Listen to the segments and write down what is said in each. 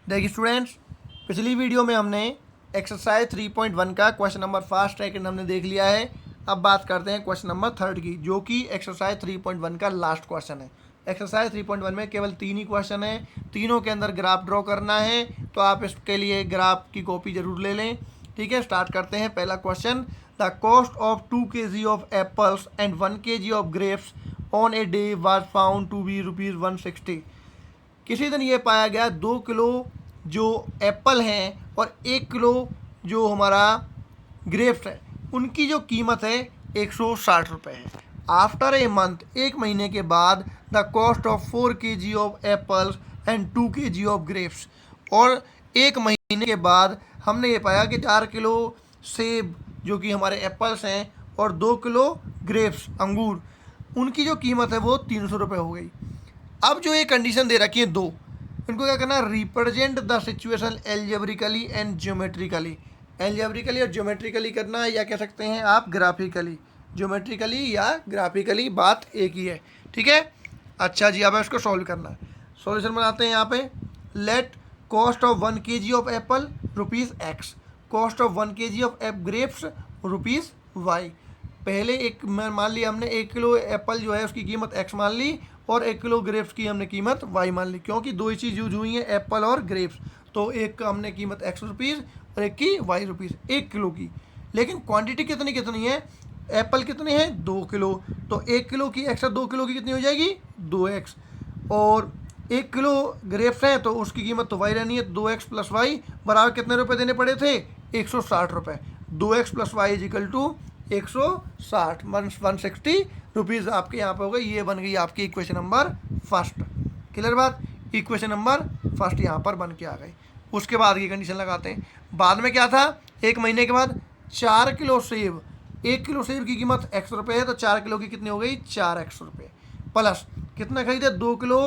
देखिए स्टूडेंट्स, पिछली वीडियो में हमने एक्सरसाइज 3.1 का क्वेश्चन नंबर फर्स्ट सेकंड हमने देख लिया है। अब बात करते हैं क्वेश्चन नंबर थर्ड की, जो कि एक्सरसाइज 3.1 का लास्ट क्वेश्चन है। एक्सरसाइज 3.1 में केवल 3 ही क्वेश्चन है, तीनों के अंदर ग्राफ ड्रॉ करना है, तो आप इसके लिए ग्राफ की कॉपी जरूर ले लें। ठीक है, स्टार्ट करते हैं। पहला question, the cost of 2 kg of apples and 1 kg of grapes on a day was found to be ₹160। किसी दिन ये पाया गया 2 किलो जो एप्पल हैं और 1 किलो जो हमारा ग्रेप्स है, उनकी जो कीमत है 160 रुपये है। आफ्टर ए मंथ, एक महीने के बाद, the cost of 4 kg of apples and 2 kg of grapes, और एक महीने के बाद हमने ये पाया कि 4 किलो सेब जो कि हमारे एप्पल्स हैं और 2 किलो ग्रेप्स अंगूर, उनकी जो कीमत है वो 300 रुपये हो गई। अब जो ये कंडीशन दे रखी है दो, इनको क्या करना है, represent the situation algebraically and geometrically. Algebraically और ज्योमेट्रिकली करना है, या कह सकते हैं आप ग्राफिकली। ज्योमेट्रिकली या ग्राफिकली बात एक ही है। ठीक है, अच्छा जी, अब इसको सॉल्व करना है। सॉल्यूशन बनाते हैं यहाँ पे। Let cost of 1 kg of Apple ₹X, cost of 1 kg of grapes ₹Y। पहले एक मान लिया हमने 1 किलो एप्पल जो है उसकी कीमत X मान ली, और 1 किलो ग्रेप्स की हमने कीमत Y मान ली, क्योंकि दो ही चीज़ यूज हुई है, एप्पल और ग्रेप्स। तो एक का हमने कीमत X रुपीज़ और एक की Y रुपीज़, 1 किलो की। लेकिन क्वांटिटी कितनी कितनी है, एप्पल कितने हैं 2 किलो, तो 1 किलो की एक्स्ट्रा 2 किलो की कितनी हो जाएगी 2X, और 1 किलो ग्रेप्स हैं तो उसकी कीमत तो Y रहनी है, 2X प्लस Y बराबर कितने रुपए देने पड़े थे 160 रुपये। 2X plus Y is equal to 160, 160 rupees आपके यहाँ पे हो गई। ये बन गई आपकी इक्वेशन नंबर फर्स्ट। क्लियर बात, इक्वेशन नंबर फर्स्ट यहाँ पर बन के आ गई। उसके बाद की कंडीशन लगाते हैं। बाद में क्या था, एक महीने के बाद 4 किलो सेब, 1 किलो सेब की कीमत X रुपये है, तो 4 किलो की कितनी हो गई 4X रुपये, प्लस कितना खरीदे 2 किलो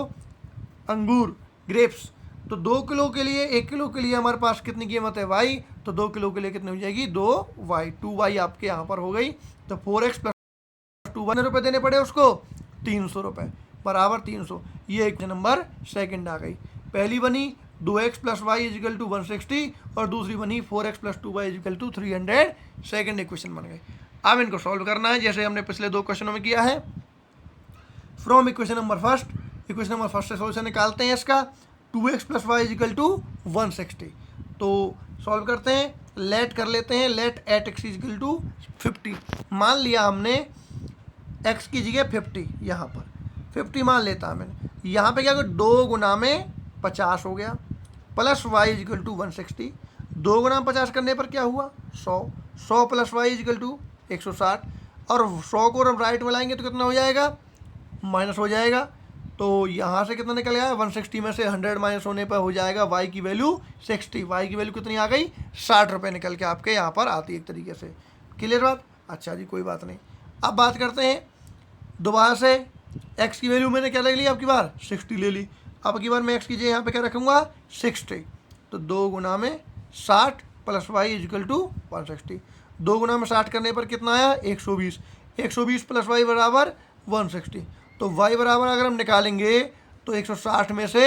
अंगूर ग्रेप्स, तो 2 किलो के लिए 1 किलो के लिए हमारे पास कितनी कीमत है Y, तो 2 किलो के लिए कितनी हो जाएगी 2Y, 2Y आपके यहाँ पर हो गई। तो 4X प्लस 2 रुपये देने पड़े उसको 300 रुपये बराबर 300। ये एक नंबर सेकंड आ गई। पहली बनी 2X plus Y is equal to 160, और दूसरी बनी 4X plus 2Y is equal to 300। Second equation बन गई। अब इनको सॉल्व करना है जैसे हमने पिछले 2 क्वेश्चनों में किया है। From equation number first, equation number first से सॉल्यूशन निकालते हैं इसका। 2X plus Y is equal to 160, तो सॉल्व करते हैं। लेट कर लेते हैं, let at X is equal to 50। मान लिया हमने x की जगह 50, यहाँ पर 50 मान लेता है मैंने। यहाँ पे क्या होगा 2 गुना में 50 हो गया, plus y is equal to 160। 2 गुना में 50 करने पर क्या हुआ 100, 100 plus y is equal to 160, और 100 को हम राइट में लाएंगे तो कितना हो जाएगा माइनस हो जाएगा। तो यहाँ से कितना निकल गया 160 में से 100 माइनस होने पर हो जाएगा y की वैल्यू 60। y की वैल्यू कितनी आ गई 60 रुपये निकल के आपके यहाँ पर आती है एक तरीके से। क्लियर बात, अच्छा जी कोई बात नहीं। अब बात करते हैं दोबारा से। x की वैल्यू मैंने क्या ले ली, अब की बार 60 ले ली। अब की बार मैं x की जगह यहाँ पे क्या रखूँगा 60, तो 2 गुना में 60 plus y is equal to 160। 2 गुना में 60 करने पर कितना आया 120, 120 प्लस y बराबर 160। तो y बराबर अगर हम निकालेंगे तो 160 में से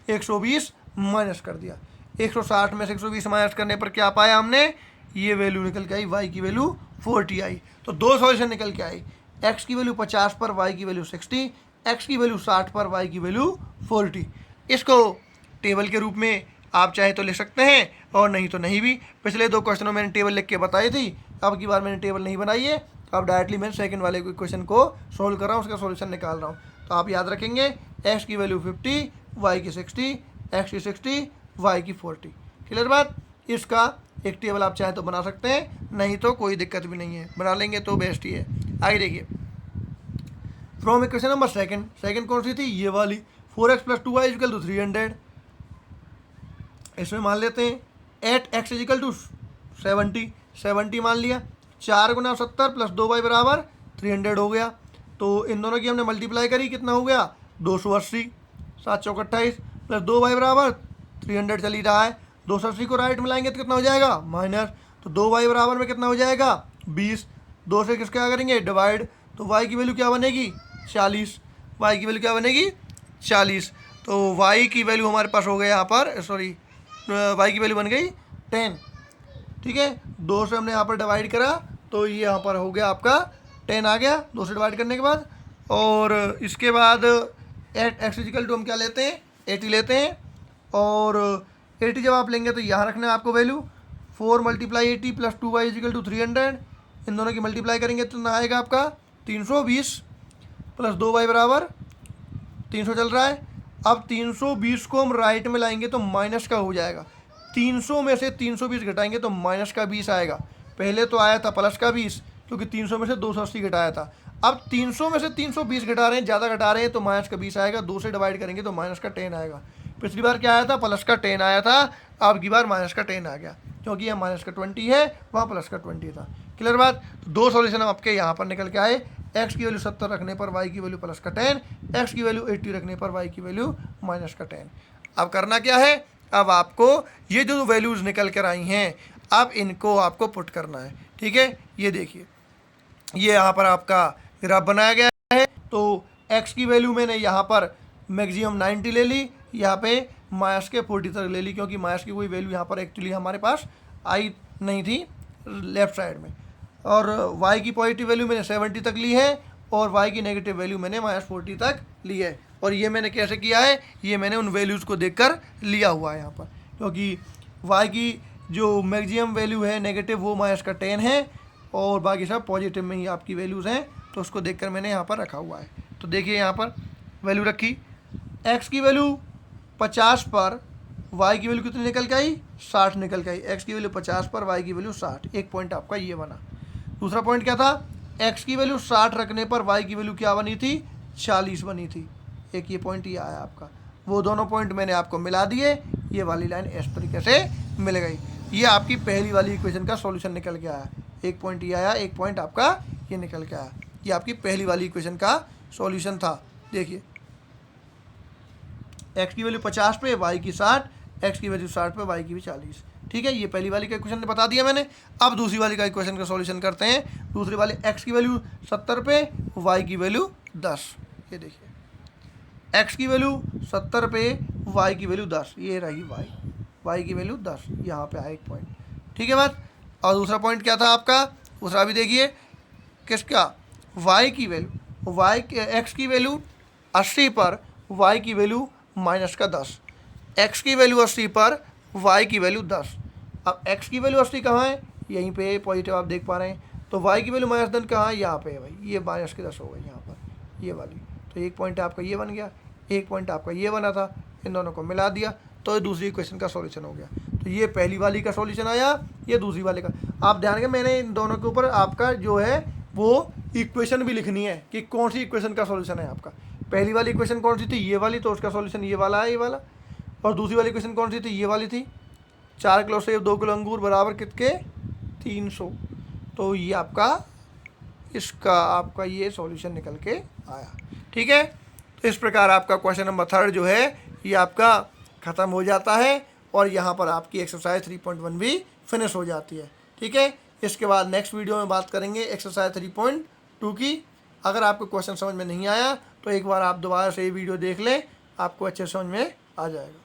120 माइनस कर दिया, 160 में से 120 माइनस करने पर क्या पाया हमने, ये वैल्यू निकल के आई, y की वैल्यू 40 आई। तो 2 सॉल्यूशन निकल के आई, x की वैल्यू 50 पर y की वैल्यू 60, x की वैल्यू 60 पर y की वैल्यू 40। इसको टेबल के रूप में आप चाहे तो लिख सकते हैं और नहीं तो नहीं भी। पिछले 2 क्वेश्चनों में मैंने टेबल लिख के बताई थी, अब की बार मैंने टेबल नहीं बनाई है। अब डायरेक्टली मैं सेकंड वाले क्वेश्चन को सोल्व कर रहा हूँ, उसका सॉल्यूशन निकाल रहा हूँ। तो आप याद रखेंगे x की वैल्यू 50, y की 60, x की 60, y की 40। क्लियर बात, इसका एक टेबल आप चाहे तो बना सकते हैं, नहीं तो कोई दिक्कत भी नहीं है, बना लेंगे तो बेस्ट ही है। आगे देखिए, from equation number second, second कौन सी थी ये वाली, 4x plus 2y equal to 300। इसमें मान लेते हैं एट एक्स इजिकल टू 70, 70 मान लिया। 4 गुना 70 प्लस 2y बराबर 300 हो गया। तो इन दोनों की हमने मल्टीप्लाई करी, कितना हो गया 280, 7 चौक 28 प्लस 2y बराबर 300 चल ही रहा है। 280 को राइट में लाएंगे तो कितना हो जाएगा माइनस, तो 2y बराबर में कितना हो जाएगा 20। 2 से किसका क्या करेंगे डिवाइड, तो y की वैल्यू क्या बनेगी 40, y की वैल्यू क्या बनेगी 40। तो y की वैल्यू हमारे पास हो गया यहाँ पर, सॉरी वाई की वैल्यू बन गई 10। ठीक है, 2 से हमने यहाँ पर डिवाइड करा तो ये यहाँ पर हो गया आपका 10 आ गया 2 से डिवाइड करने के बाद। और इसके बाद एक्स इजिकल टू हम क्या लेते हैं 80 लेते हैं। और 80 जब आप लेंगे तो यहाँ रखना है आपको वैल्यू 4 × 80 + 2y = 300। इन दोनों की मल्टीप्लाई करेंगे तो ना आएगा आपका 320 + 2y = 300 चल रहा है। अब 320 को हम राइट में लाएंगे तो माइनस का हो जाएगा। 300 में से 320 घटाएंगे तो माइनस का 20 आएगा। पहले तो आया था प्लस का 20 क्योंकि 300 में से 280 घटाया था। अब 300 में से 320 घटा रहे हैं, ज़्यादा घटा रहे हैं तो माइनस का 20 आएगा। 2 से डिवाइड करेंगे तो माइनस का 10 आएगा। पिछली बार क्या आया था प्लस का 10 आया था, अब की बार माइनस का 10 आ गया क्योंकि यहाँ माइनस का 20 है, वहाँ प्लस का 20 था। क्लियर बात। 2 सॉल्यूशन आपके यहाँ पर निकल के आए। एक्स की वैल्यू 70 रखने पर वाई की वैल्यू प्लस का 10, एक्स की वैल्यू 80 रखने पर वाई की वैल्यू माइनस का 10। अब करना क्या है, अब आपको ये जो वैल्यूज़ निकल कर आई हैं अब इनको आपको पुट करना है। ठीक है, ये देखिए ये यहाँ पर आपका ग्राफ बनाया गया है। तो एक्स की वैल्यू मैंने यहाँ पर मैक्सिमम 90 ले ली, यहाँ पे माइनस के 40 तक ले ली क्योंकि माइनस की कोई वैल्यू यहाँ पर एक्चुअली हमारे पास आई नहीं थी लेफ्ट साइड में। और y की पॉजिटिव वैल्यू मैंने 70 तक ली है और y की नेगेटिव वैल्यू मैंने -40 तक ली है। और ये मैंने कैसे किया है, ये मैंने उन वैल्यूज़ को देखकर लिया हुआ है यहाँ पर, क्योंकि y की जो मैक्सिमम वैल्यू है नेगेटिव वो -10 है और बाकी सब पॉजिटिव में ही आपकी वैल्यूज़ हैं, तो उसको देखकर मैंने यहाँ पर रखा हुआ है। तो देखिए यहाँ पर वैल्यू रखी, x की वैल्यू 50 पर y की वैल्यू कितनी निकल के आई 60 निकल के आई। x की वैल्यू 50 पर y की वैल्यू 60, एक पॉइंट आपका ये बना। दूसरा पॉइंट क्या था, x की वैल्यू 60 रखने पर y की वैल्यू क्या बनी थी 40 बनी थी। एक ये पॉइंट ये आया आपका। वो दोनों पॉइंट मैंने आपको मिला दिए, ये वाली लाइन इस तरीके से मिल गई। ये आपकी पहली वाली इक्वेशन का सॉल्यूशन निकल के आया। एक पॉइंट ये आया, एक पॉइंट आपका ये निकल के आया। ये आपकी पहली वाली इक्वेशन का सॉल्यूशन था। देखिए x की वैल्यू 50 पे y की 60, x की वैल्यू 60 पे y की भी 40। ठीक है, ये पहली वाली का इक्वेशन बता दिया मैंने। अब दूसरी वाली का इक्वेशन का सॉल्यूशन करते हैं। दूसरी वाली x की वैल्यू 70 पे y की वैल्यू 10। ये देखिए x की वैल्यू 70 पे y की वैल्यू 10, ये रही y की वैल्यू 10, यहाँ पे आया एक पॉइंट। ठीक है बात। और दूसरा पॉइंट क्या था आपका, दूसरा भी देखिए किसका, y की वैल्यू x की वैल्यू 80 पर y की वैल्यू -10, x की वैल्यू 80 पर y की वैल्यू 10। अब x की वैल्यू 80 कहाँ है, यहीं पे पॉजिटिव आप देख पा रहे हैं। तो y की वैल्यू -10 कहाँ है, यहाँ पे है भाई, ये -10 हो गई यहाँ पर ये वाली। तो एक पॉइंट आपका ये बन गया, एक पॉइंट आपका ये बना था, इन दोनों को मिला दिया तो दूसरी इक्वेशन का सॉल्यूशन हो गया। तो ये पहली वाली का सॉल्यूशन आया, ये दूसरी वाले का। आप ध्यान रखें मैंने इन दोनों के ऊपर आपका जो है वो इक्वेशन भी लिखनी है कि कौन सी इक्वेशन का सॉल्यूशन है आपका। पहली वाली इक्वेशन कौन सी थी, ये वाली, तो उसका सॉल्यूशन ये वाला है, ये वाला। और दूसरी वाली इक्वेशन कौन सी थी, ये वाली थी, 4 किलो सेब 2 किलो अंगूर बराबर कितने 300। तो ये आपका इसका आपका ये सॉल्यूशन निकल के आया। ठीक है, तो इस प्रकार आपका क्वेश्चन नंबर 3 जो है ये आपका ख़त्म हो जाता है और यहाँ पर आपकी एक्सरसाइज 3.1 भी फिनिश हो जाती है। ठीक है, इसके बाद नेक्स्ट वीडियो में बात करेंगे एक्सरसाइज 3.2 की। अगर आपको क्वेश्चन समझ में नहीं आया तो एक बार आप दोबारा से ये वीडियो देख लें, आपको अच्छे समझ में आ जाएगा।